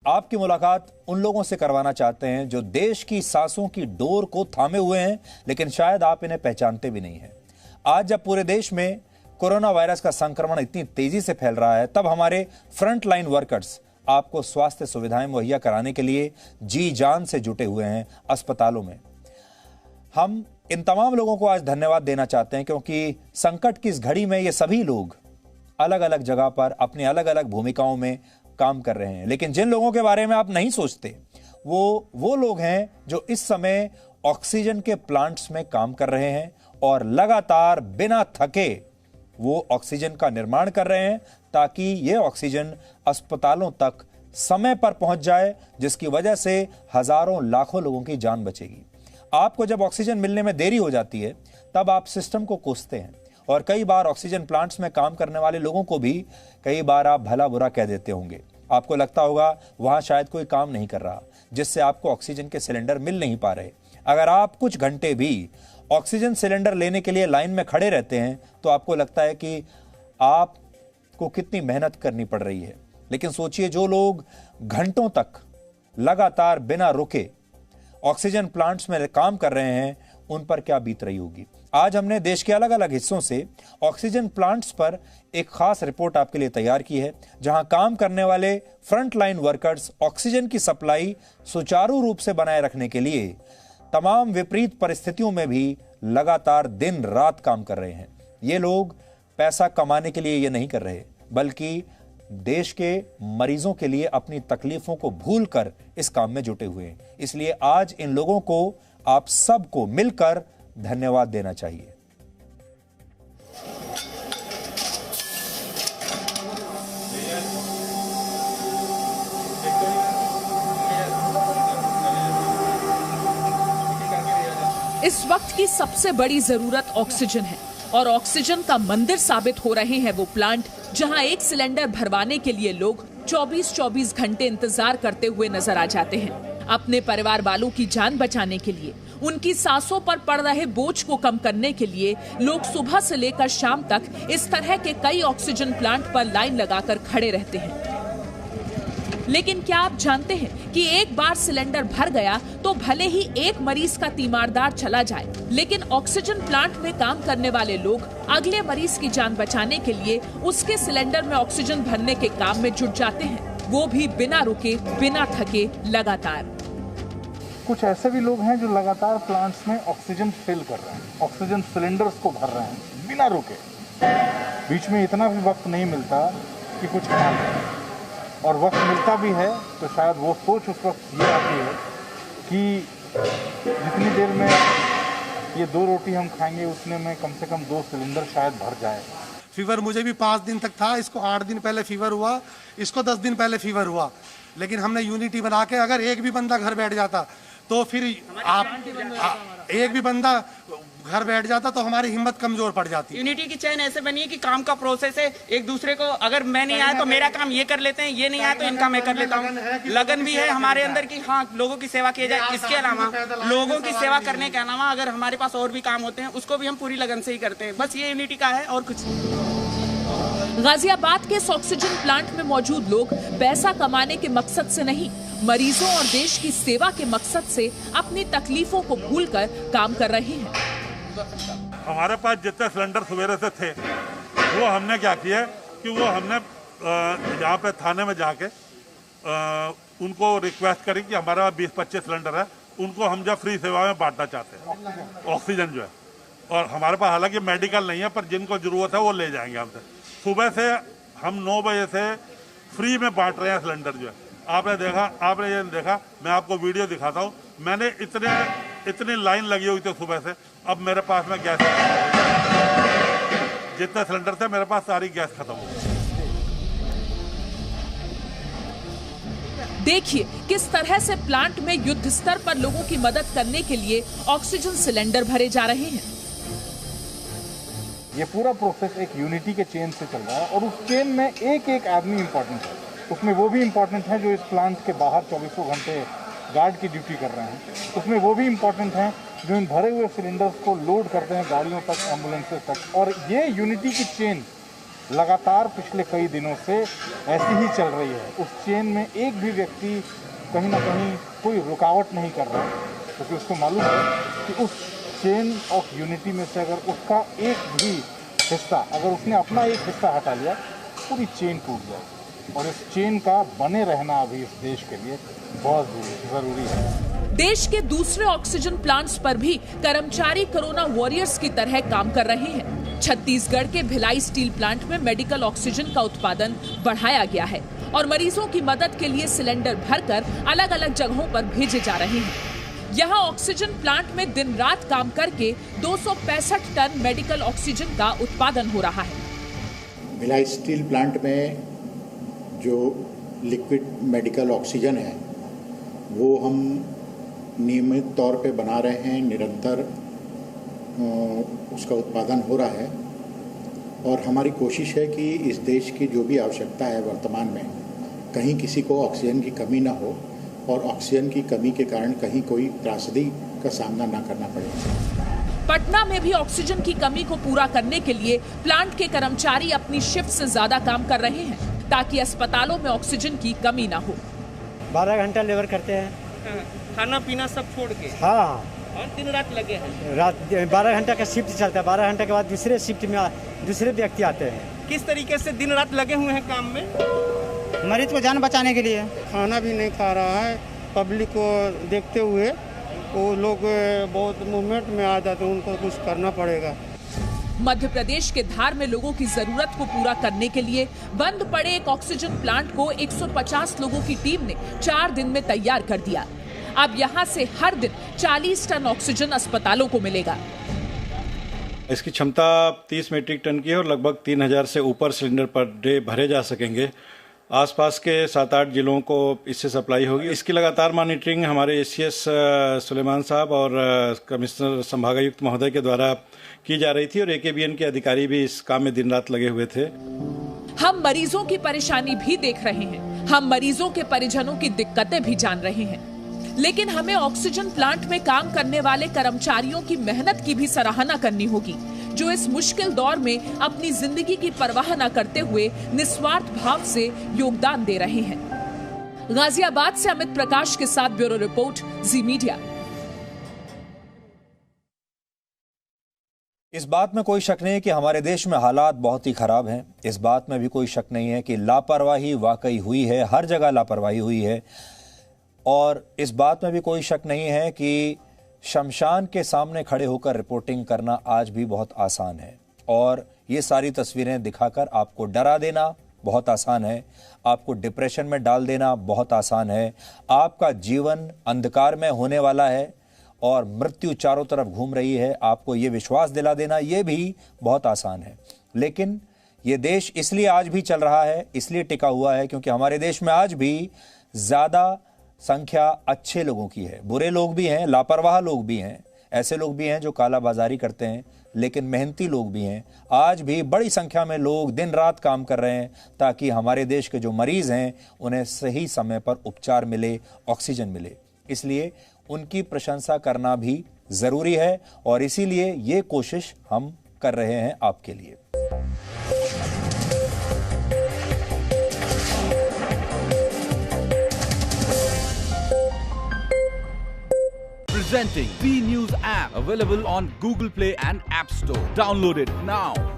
आपकी मुलाकात उन लोगों से करवाना चाहते हैं जो देश की सांसों की डोर को थामे हुए हैं, लेकिन शायद आप इन्हें पहचानते भी नहीं हैं। आज जब पूरे देश में कोरोना वायरस का संक्रमण इतनी तेजी से फैल रहा है, तब हमारे फ्रंट लाइन वर्कर्स आपको स्वास्थ्य सुविधाएं मुहैया कराने के लिए जी जान से जुटे हुए हैं अस्पतालों में। हम इन तमाम लोगों को आज धन्यवाद देना चाहते हैं, क्योंकि संकट की इस घड़ी में ये सभी लोग अलग अलग जगह पर अपनी अलग अलग भूमिकाओं में काम कर रहे हैं। लेकिन जिन लोगों के बारे में आप नहीं सोचते, वो लोग हैं जो इस समय ऑक्सीजन के प्लांट्स में काम कर रहे हैं और लगातार बिना थके वो ऑक्सीजन का निर्माण कर रहे हैं, ताकि ये ऑक्सीजन अस्पतालों तक समय पर पहुंच जाए, जिसकी वजह से हजारों लाखों लोगों की जान बचेगी। आपको जब ऑक्सीजन मिलने में देरी हो जाती है, तब आप सिस्टम को कोसते हैं और कई बार ऑक्सीजन प्लांट्स में काम करने वाले लोगों को भी कई बार आप भला बुरा कह देते होंगे। आपको लगता होगा वहां शायद कोई काम नहीं कर रहा, जिससे आपको ऑक्सीजन के सिलेंडर मिल नहीं पा रहे। अगर आप कुछ घंटे भी ऑक्सीजन सिलेंडर लेने के लिए लाइन में खड़े रहते हैं, तो आपको लगता है कि आपको कितनी मेहनत करनी पड़ रही है। लेकिन सोचिए, जो लोग घंटों तक लगातार बिना रुके ऑक्सीजन प्लांट्स में काम कर रहे हैं, उन पर क्या बीत रही होगी। आज हमने देश के अलग अलग हिस्सों से ऑक्सीजन प्लांट्स पर एक खास रिपोर्ट आपके लिए तैयार की है, जहां काम करने वाले फ्रंट लाइन वर्कर्स ऑक्सीजन की सप्लाई सुचारू रूप से बनाए रखने के लिए तमाम विपरीत परिस्थितियों में भी लगातार दिन रात काम कर रहे हैं। ये लोग पैसा कमाने के लिए ये नहीं कर रहे, बल्कि देश के मरीजों के लिए अपनी तकलीफों को भूलकर इस काम में जुटे हुए हैं। इसलिए आज इन लोगों को आप सबको मिलकर धन्यवाद देना चाहिए। इस वक्त की सबसे बड़ी जरूरत ऑक्सीजन है और ऑक्सीजन का मंदिर साबित हो रहे हैं वो प्लांट जहां एक सिलेंडर भरवाने के लिए लोग 24-24 घंटे इंतजार करते हुए नजर आ जाते हैं। अपने परिवार वालों की जान बचाने के लिए, उनकी सांसों पर पड़ रहे बोझ को कम करने के लिए लोग सुबह से लेकर शाम तक इस तरह के कई ऑक्सीजन प्लांट पर लाइन लगाकर खड़े रहते हैं। लेकिन क्या आप जानते हैं कि एक बार सिलेंडर भर गया तो भले ही एक मरीज का तीमारदार चला जाए, लेकिन ऑक्सीजन प्लांट में काम करने वाले लोग अगले मरीज की जान बचाने के लिए उसके सिलेंडर में ऑक्सीजन भरने के काम में जुट जाते हैं, वो भी बिना रुके बिना थके लगातार। कुछ ऐसे भी लोग हैं जो लगातार प्लांट्स में ऑक्सीजन फिल कर रहे हैं, ऑक्सीजन सिलेंडर्स को भर रहे हैं बिना रुके। बीच में इतना भी वक्त नहीं मिलता कि कुछ खा लें, और वक्त मिलता भी है तो शायद वो सोच उस वक्त ये आती है कि जितनी देर में ये 2 रोटी हम खाएंगे, उतने में कम से कम 2 सिलेंडर शायद भर जाए। फीवर मुझे भी 5 दिन तक था, इसको 8 दिन पहले फीवर हुआ, इसको 10 दिन पहले फीवर हुआ। लेकिन हमने यूनिटी बना के, अगर एक भी बंदा घर बैठ जाता तो फिर एक भी बंदा घर बैठ जाता तो हमारी हिम्मत कमजोर पड़ जाती। यूनिटी की चैन ऐसे बनी है कि काम का प्रोसेस है, एक दूसरे को अगर मैं नहीं आया तो मेरा काम ये कर लेते हैं, ये नहीं आया तो इनका मैं कर लेता हूँ। लगन भी है हमारे अंदर की, हाँ, लोगों की सेवा की जाए। इसके अलावा लोगों की सेवा करने के अलावा अगर हमारे पास और भी काम होते हैं, उसको भी हम पूरी लगन से ही करते हैं। बस ये यूनिटी का है और कुछ नहीं। गाजियाबाद के इस ऑक्सीजन प्लांट में मौजूद लोग पैसा कमाने के मकसद से नहीं, मरीजों और देश की सेवा के मकसद से अपनी तकलीफों को भूलकर काम कर रहे हैं। हमारे पास जितने सिलेंडर सवेरे से थे, वो हमने क्या किया कि वो हमने यहाँ पे थाने में जाके उनको रिक्वेस्ट करी कि हमारे पास 20-25 सिलेंडर है, उनको हम जब फ्री सेवा में बांटना चाहते हैं ऑक्सीजन जो है। और हमारे पास हालांकि मेडिकल नहीं है, पर जिनको जरूरत है वो ले जाएंगे हमसे। सुबह से हम 9 बजे से फ्री में बांट रहे हैं सिलेंडर जो है। आपने ये देखा, मैं आपको वीडियो दिखाता हूँ। मैंने इतनी लाइन लगी हुई थी सुबह से। अब मेरे पास में गैस, जितने सिलेंडर थे मेरे पास सारी गैस खत्म हो गई। देखिए किस तरह से प्लांट में युद्ध स्तर पर लोगों की मदद करने के लिए ऑक्सीजन सिलेंडर भरे जा रहे हैं। ये पूरा प्रोसेस एक यूनिटी के चेन से चल रहा है और उस चेन में एक एक आदमी इम्पोर्टेंट है। उसमें वो भी इम्पोर्टेंट है जो इस प्लांट के बाहर 24 घंटे गार्ड की ड्यूटी कर रहे हैं। उसमें वो भी इम्पोर्टेंट हैं जो इन भरे हुए सिलेंडर्स को लोड करते हैं गाड़ियों तक, एम्बुलेंसेस तक। और ये यूनिटी की चेन लगातार पिछले कई दिनों से ऐसी ही चल रही है। उस चेन में एक भी व्यक्ति कहीं ना कहीं कोई रुकावट नहीं कर रहा है, क्योंकि उसको मालूम है कि उस चेन ऑफ यूनिटी में से अगर उसका एक भी हिस्सा, अगर उसने अपना एक हिस्सा हटा लिया, पूरी चेन टूट जाए। और इस चेन का बने रहना अभी इस देश के लिए बहुत जरूरी है। देश के दूसरे ऑक्सीजन प्लांट्स पर भी कर्मचारी कोरोना वॉरियर्स की तरह काम कर रहे हैं। छत्तीसगढ़ के भिलाई स्टील प्लांट में मेडिकल ऑक्सीजन का उत्पादन बढ़ाया गया है और मरीजों की मदद के लिए सिलेंडर भरकर अलग अलग जगहों पर भेजे जा रहे हैं। यहाँ ऑक्सीजन प्लांट में दिन रात काम करके 265 टन मेडिकल ऑक्सीजन का उत्पादन हो रहा है। भिलाई स्टील प्लांट में जो लिक्विड मेडिकल ऑक्सीजन है वो हम नियमित तौर पे बना रहे हैं, निरंतर उसका उत्पादन हो रहा है और हमारी कोशिश है कि इस देश की जो भी आवश्यकता है वर्तमान में, कहीं किसी को ऑक्सीजन की कमी ना हो और ऑक्सीजन की कमी के कारण कहीं कोई त्रासदी का सामना ना करना पड़े। पटना में भी ऑक्सीजन की कमी को पूरा करने के लिए प्लांट के कर्मचारी अपनी शिफ्ट से ज्यादा काम कर रहे हैं ताकि अस्पतालों में ऑक्सीजन की कमी ना हो। 12 घंटा लेबर करते हैं, खाना पीना सब छोड़ के। हाँ, और दिन रात लगे हैं। रात 12 घंटा का शिफ्ट चलता है। 12 घंटे के बाद दूसरे शिफ्ट में दूसरे व्यक्ति आते हैं। किस तरीके से दिन रात लगे हुए हैं काम में? मरीज को जान बचाने के लिए। खाना भी नहीं खा रहा है, पब्लिक को देखते हुए वो लोग बहुत मूवमेंट में आ जाते हैं, उनको कुछ करना पड़ेगा। मध्य प्रदेश के धार में लोगों की जरूरत को पूरा करने के लिए बंद पड़े एक ऑक्सीजन प्लांट को 150 लोगों की टीम ने 4 दिन में तैयार कर दिया। अब यहां से हर दिन 40 टन ऑक्सीजन अस्पतालों को मिलेगा। इसकी क्षमता 30 मीट्रिक टन की है और लगभग 3000 से ऊपर सिलेंडर पर डे भरे जा सकेंगे। आसपास के 7-8 जिलों को इससे सप्लाई होगी। इसकी लगातार मॉनिटरिंग हमारे एसीएस सुलेमान साहब और कमिश्नर संभागायुक्त महोदय के द्वारा की जा रही थी और एकेबीएन के अधिकारी भी इस काम में दिन रात लगे हुए थे। हम मरीजों की परेशानी भी देख रहे हैं, हम मरीजों के परिजनों की दिक्कतें भी जान रहे हैं, लेकिन हमें ऑक्सीजन प्लांट में काम करने वाले कर्मचारियों की मेहनत की भी सराहना करनी होगी, जो इस मुश्किल दौर में अपनी जिंदगी की परवाह न करते हुए निस्वार्थ भाव से योगदान दे रहे हैं। गाजियाबाद से अमित प्रकाश के साथ ब्यूरो रिपोर्ट, जी मीडिया। इस बात में कोई शक नहीं है कि हमारे देश में हालात बहुत ही खराब हैं। इस बात में भी कोई शक नहीं है कि लापरवाही वाकई हुई है, हर जगह लापरवाही हुई है। और इस बात में भी कोई शक नहीं है कि शमशान के सामने खड़े होकर रिपोर्टिंग करना आज भी बहुत आसान है और ये सारी तस्वीरें दिखाकर आपको डरा देना बहुत आसान है, आपको डिप्रेशन में डाल देना बहुत आसान है, आपका जीवन अंधकार में होने वाला है और मृत्यु चारों तरफ घूम रही है, आपको ये विश्वास दिला देना ये भी बहुत आसान है। लेकिन ये देश इसलिए आज भी चल रहा है, इसलिए टिका हुआ है क्योंकि हमारे देश में आज भी ज़्यादा संख्या अच्छे लोगों की है। बुरे लोग भी हैं, लापरवाह लोग भी हैं, ऐसे लोग भी हैं जो कालाबाजारी करते हैं, लेकिन मेहनती लोग भी हैं। आज भी बड़ी संख्या में लोग दिन रात काम कर रहे हैं ताकि हमारे देश के जो मरीज हैं उन्हें सही समय पर उपचार मिले, ऑक्सीजन मिले। इसलिए उनकी प्रशंसा करना भी जरूरी है और इसीलिए ये कोशिश हम कर रहे हैं आपके लिए। Presenting B News app, available on Google Play and App Store. Download it now.